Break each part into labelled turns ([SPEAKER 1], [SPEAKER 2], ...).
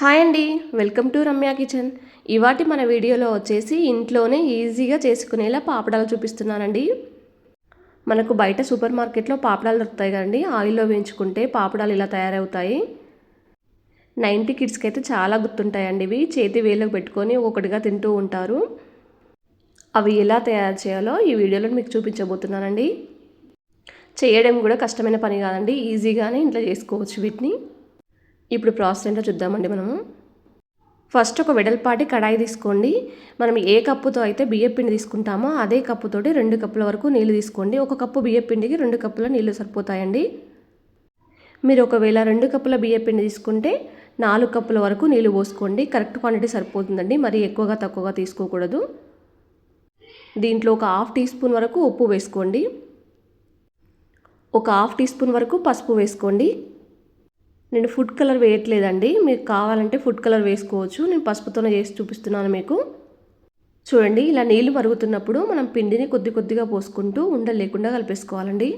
[SPEAKER 1] Hi అండి, welcome to Ramya kitchen. ఇవాటి మన వీడియోలో వచ్చేసి ఇంట్లోనే ఈజీగా చేసుకునేలా పాపడాలు చూపిస్తున్నానండి. మనకు బయట సూపర్ మార్కెట్లో పాపడాలు దొరుకుతాయి కదండి, ఆయిల్లో వేయించుకుంటే పాపడాలు ఇలా తయారవుతాయి. 90 కిడ్స్కి అయితే చాలా గుర్తుంటాయండి. ఇవి చేతి వేళ్ళకు పెట్టుకొని ఒక్కొక్కటిగా తింటూ ఉంటారు. అవి ఎలా తయారు చేయాలో ఈ వీడియోలో మీకు చూపించబోతున్నానండి. చేయడం కూడా కష్టమైన పని కాదండి, ఈజీగానే ఇంట్లో చేసుకోవచ్చు వీటిని. ఇప్పుడు ప్రాసెస్ ఏంటో చూద్దామండి. మనము ఫస్ట్ ఒక వెడల్పాటి కడాయి తీసుకోండి. మనం ఏ కప్పుతో అయితే బియ్యపిండి తీసుకుంటామో అదే కప్పుతోటి 2 కప్పుల వరకు నీళ్ళు తీసుకోండి. ఒక కప్పు బియ్యపిండికి 2 కప్పుల నీళ్ళు సరిపోతాయండి. మీరు ఒకవేళ 2 కప్పుల బియ్యపిండి తీసుకుంటే 4 కప్పుల వరకు నీళ్ళు పోసుకోండి. కరెక్ట్ క్వాంటిటీ సరిపోతుందండి, మరి ఎక్కువగా తక్కువగా తీసుకోకూడదు. దీంట్లో ఒక హాఫ్ టీ స్పూన్ వరకు ఉప్పు వేసుకోండి. ఒక హాఫ్ టీ స్పూన్ వరకు పసుపు వేసుకోండి. నేను ఫుడ్ కలర్ వేయట్లేదండి, మీకు కావాలంటే ఫుడ్ కలర్ వేసుకోవచ్చు. నేను పసుపుతోనే చేసి చూపిస్తున్నాను మీకు. చూడండి, ఇలా నీళ్లు మరుగుతున్నప్పుడు మనం పిండిని కొద్ది కొద్దిగా పోసుకుంటూ ఉండలు లేకుండా కలిపేసుకోవాలండి.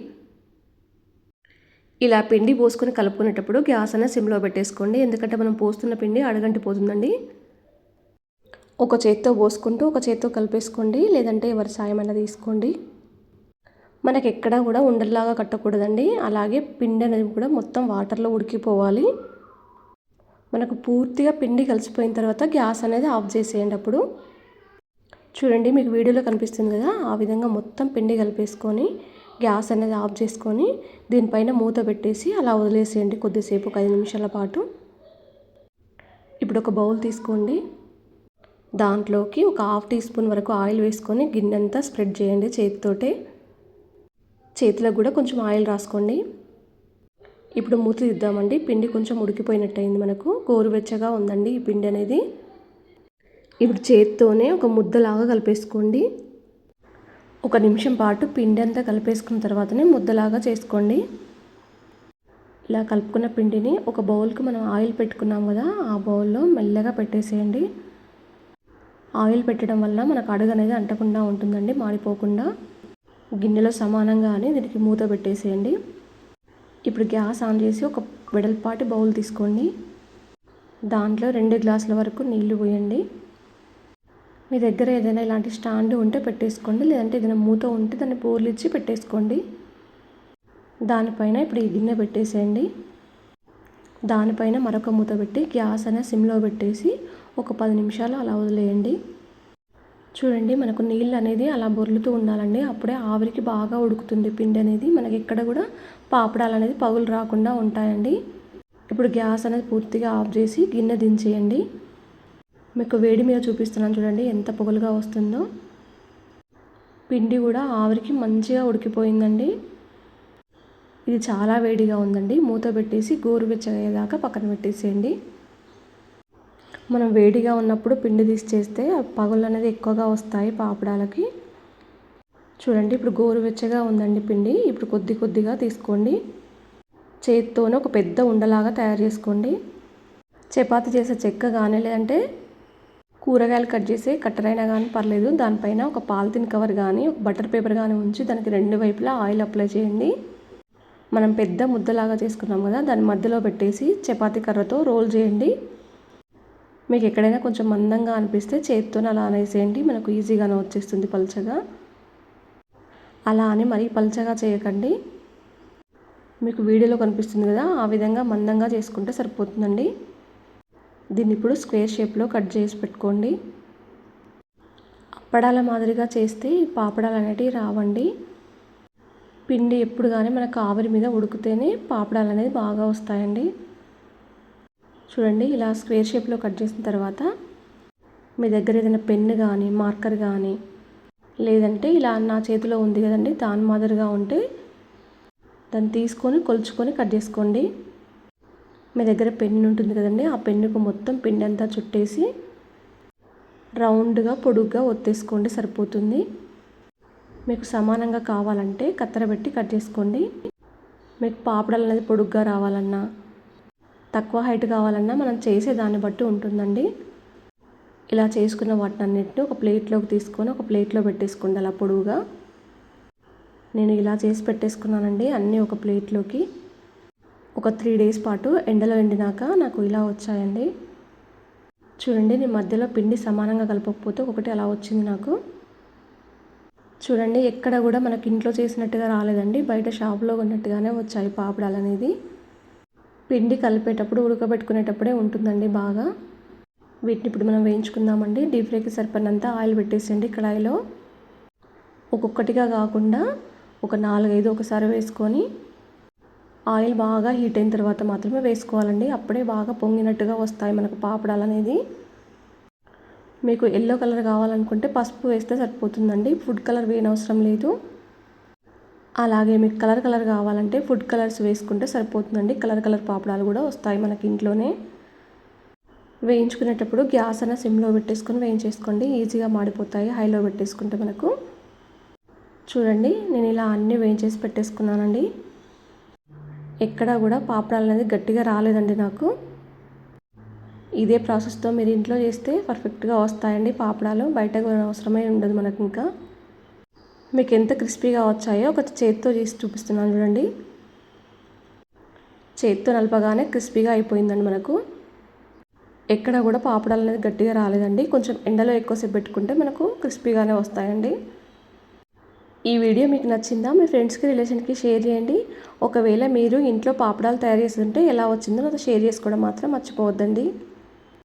[SPEAKER 1] ఇలా పిండి పోసుకొని కలుపుకునేటప్పుడు గ్యాస్ అనేది సిమ్లో పెట్టేసుకోండి, ఎందుకంటే మనం పోస్తున్న పిండి అడగంటి పోతుందండి. ఒక చేత్తో పోసుకుంటూ ఒక చేత్తో కలిపేసుకోండి, లేదంటే ఎవరి సాయం అయినా తీసుకోండి. మనకి ఎక్కడా కూడా ఉండల్లాగా కట్టకూడదండి. అలాగే పిండి అనేది కూడా మొత్తం వాటర్లో ఉడికిపోవాలి. మనకు పూర్తిగా పిండి కలిసిపోయిన తర్వాత గ్యాస్ అనేది ఆఫ్ చేసేయండి. అప్పుడు చూడండి, మీకు వీడియోలో కనిపిస్తుంది కదా, ఆ విధంగా మొత్తం పిండి కలిపేసుకొని గ్యాస్ అనేది ఆఫ్ చేసుకొని దీనిపైన మూత పెట్టేసి అలా వదిలేసేయండి కొద్దిసేపు, ఒక 5 నిమిషాల పాటు. ఇప్పుడు ఒక బౌల్ తీసుకోండి. దాంట్లోకి ఒక హాఫ్ టీ స్పూన్ వరకు ఆయిల్ వేసుకొని గిన్నెంతా స్ప్రెడ్ చేయండి చేతితోటే. చేతిలో కూడా కొంచెం ఆయిల్ రాసుకోండి. ఇప్పుడు మూత తీద్దామండి. పిండి కొంచెం ఉడికిపోయినట్టు అయింది, మనకు గోరువెచ్చగా ఉందండి ఈ పిండి అనేది. ఇప్పుడు చేతితోనే ఒక ముద్దలాగా కలిపేసుకోండి. 1 నిమిషం పాటు పిండి అంతా కలిపేసుకున్న తర్వాతనే ముద్దలాగా చేసుకోండి. ఇలా కలుపుకున్న పిండిని ఒక బౌల్కి మనం ఆయిల్ పెట్టుకున్నాం కదా, ఆ బౌల్లో మెల్లగా పెట్టేసేయండి. ఆయిల్ పెట్టడం వల్ల మనకు అడుగు అనేది అంటకుండా ఉంటుందండి, మాడిపోకుండా. గిన్నెలో సమానంగా అని దీనికి మూత పెట్టేసేయండి. ఇప్పుడు గ్యాస్ ఆన్ చేసి ఒక వెడల్పాటి బౌల్ తీసుకోండి. దాంట్లో 2 గ్లాసుల వరకు నీళ్లు పోయండి. మీ దగ్గర ఏదైనా ఇలాంటి స్టాండ్ ఉంటే పెట్టేసుకోండి, లేదంటే ఏదైనా మూత ఉంటే దాన్ని పోర్లిచ్చి పెట్టేసుకోండి. దానిపైన ఇప్పుడు ఈ గిన్నె పెట్టేసేయండి. దానిపైన మరొక మూత పెట్టి గ్యాస్ అనేది సిమ్లో పెట్టేసి ఒక 10 నిమిషాలు అలా వదిలేయండి. చూడండి, మనకు నీళ్ళు అనేది అలా బొర్లుతూ ఉండాలండి, అప్పుడే ఆవిరికి బాగా ఉడుకుతుంది పిండి అనేది. మనకి ఎక్కడ కూడా పాపడాలు అనేది పగులు రాకుండా ఉంటాయండి. ఇప్పుడు గ్యాస్ అనేది పూర్తిగా ఆఫ్ చేసి గిన్నె దించేయండి. మీకు వేడి మీద చూపిస్తున్నాను చూడండి, ఎంత పొగలుగా వస్తుందో. పిండి కూడా ఆవిరికి మంచిగా ఉడికిపోయిందండి. ఇది చాలా వేడిగా ఉందండి. మూత పెట్టేసి గోరువెచ్చగా అయ్యేదాకా పక్కన పెట్టేసేయండి. మనం వేడిగా ఉన్నప్పుడు పిండి తీసి చేస్తే పగుళ్ళు అనేది ఎక్కువగా వస్తాయి పాపడాలకి. చూడండి, ఇప్పుడు గోరువెచ్చగా ఉందండి పిండి. ఇప్పుడు కొద్ది కొద్దిగా తీసుకోండి. చేతితోనే ఒక పెద్ద ఉండలాగా తయారు చేసుకోండి. చపాతీ చేసే చెక్క కానీ, లేదంటే కూరగాయలు కట్ చేసే కట్టర్ అయినా కానీ పర్లేదు. దానిపైన ఒక పాలిథిన్ కవర్ కానీ, ఒక బటర్ పేపర్ కానీ ఉంచి దానికి 2 వైపులా ఆయిల్ అప్లై చేయండి. మనం పెద్ద ముద్దలాగా చేసుకున్నాం కదా, దాని మధ్యలో పెట్టేసి చపాతీ కర్రతో రోల్ చేయండి. మీకు ఎక్కడైనా కొంచెం మందంగా అనిపిస్తే చేతితోనే అలా అనేసేయండి, మనకు ఈజీగానే వచ్చేస్తుంది పల్చగా. అలా అని మరీ పల్చగా చేయకండి. మీకు వీడియోలో కనిపిస్తుంది కదా, ఆ విధంగా మందంగా చేసుకుంటే సరిపోతుందండి. దీన్ని ఇప్పుడు స్క్వేర్ షేప్లో కట్ చేసి పెట్టుకోండి. అప్పడాల మాదిరిగా చేస్తే పాపడాలు అనేటివి రావండి. పిండి ఎప్పుడు కానీ మనకు ఆవిరి మీద ఉడికితేనే పాపడాలు అనేది బాగా వస్తాయండి. చూడండి, ఇలా స్క్వేర్ షేప్లో కట్ చేసిన తర్వాత మీ దగ్గర ఏదైనా పెన్ను కానీ, మార్కర్ కానీ, లేదంటే ఇలా నా చేతిలో ఉంది కదండి దాని మాదిరిగా ఉంటే దాన్ని తీసుకొని కొలుచుకొని కట్ చేసుకోండి. మీ దగ్గర పెన్ను ఉంటుంది కదండి, ఆ పెన్నుకు మొత్తం పిండి అంతా చుట్టేసి రౌండ్గా పొడుగ్గా ఒత్తేసుకోండి, సరిపోతుంది. మీకు సమానంగా కావాలంటే కత్తెర పెట్టి కట్ చేసుకోండి. మీకు పాపడాలు అనేది పొడుగ్గా రావాలన్నా, తక్కువ హైట్ కావాలన్నా మనం చేసే దాన్ని బట్టి ఉంటుందండి. ఇలా చేసుకున్న వాటిని అన్నిటిని ఒక ప్లేట్లోకి తీసుకొని ఒక ప్లేట్లో పెట్టేసుకోండి అలా పొడుగుగా. నేను ఇలా చేసి పెట్టేసుకున్నానండి అన్నీ ఒక ప్లేట్లోకి. ఒక 3 డేస్ పాటు ఎండలో ఎండినాక నాకు ఇలా వచ్చాయండి. చూడండి నేను మధ్యలో పిండి సమానంగా కలపకపోతే ఒకటి అలా వచ్చింది నాకు. చూడండి ఎక్కడ కూడా మనకి ఇంట్లో చేసినట్టుగా రాలేదండి, బయట షాప్లో ఉన్నట్టుగానే వచ్చాయి పాపడాలు అనేది. పిండి కలిపేటప్పుడు ఉడకబెట్టుకునేటప్పుడే ఉంటుందండి బాగా. వీటిని ఇప్పుడు మనం వేయించుకుందామండి. డీప్ ఫ్రైకి సరిపడినంత ఆయిల్ పెట్టేసండి కడాయిలో. ఒక్కొక్కటిగా కాకుండా ఒక 4-5 ఒకసారి వేసుకొని ఆయిల్ బాగా హీట్ అయిన తర్వాత మాత్రమే వేసుకోవాలండి. అప్పుడే బాగా పొంగినట్టుగా వస్తాయి మనకు పాపడాలు అనేది. మీకు ఎల్లో కలర్ కావాలనుకుంటే పసుపు వేస్తే సరిపోతుందండి, ఫుడ్ కలర్ వేయనవసరం లేదు. అలాగే మీకు కలర్ కావాలంటే ఫుడ్ కలర్స్ వేసుకుంటే సరిపోతుందండి. కలర్ పాపడాలు కూడా వస్తాయి మనకి ఇంట్లోనే. వేయించుకునేటప్పుడు గ్యాస్ అన్న సిమ్లో పెట్టేసుకొని వేయించేసుకోండి, ఈజీగా మాడిపోతాయి హైలో పెట్టేసుకుంటే మనకు. చూడండి నేను ఇలా అన్నీ వేయించేసి పెట్టేసుకున్నానండి. ఎక్కడా కూడా పాపడాలు అనేది గట్టిగా రాలేదండి నాకు. ఇదే ప్రాసెస్తో మీరు ఇంట్లో చేస్తే పర్ఫెక్ట్గా వస్తాయండి పాపడాలు, బయట అవసరమే ఉండదు మనకు. ఇంకా మీకు ఎంత క్రిస్పీగా వచ్చాయో ఒక చేత్తో చేసి చూపిస్తున్నాను చూడండి. చేత్తో నలపగానే క్రిస్పీగా అయిపోయిందండి మనకు. ఎక్కడ కూడా పాపడాలు అనేది గట్టిగా రాలేదండి. కొంచెం ఎండలో ఎక్కువసేపు పెట్టుకుంటే మనకు క్రిస్పీగానే వస్తాయండి. ఈ వీడియో మీకు నచ్చిందా? మీ ఫ్రెండ్స్కి రిలేషన్కి షేర్ చేయండి. ఒకవేళ మీరు ఇంట్లో పాపడాలు తయారు చేస్తుంటే ఎలా వచ్చిందో నాతో షేర్ చేసుకోవడం మాత్రం మర్చిపోవద్దండి.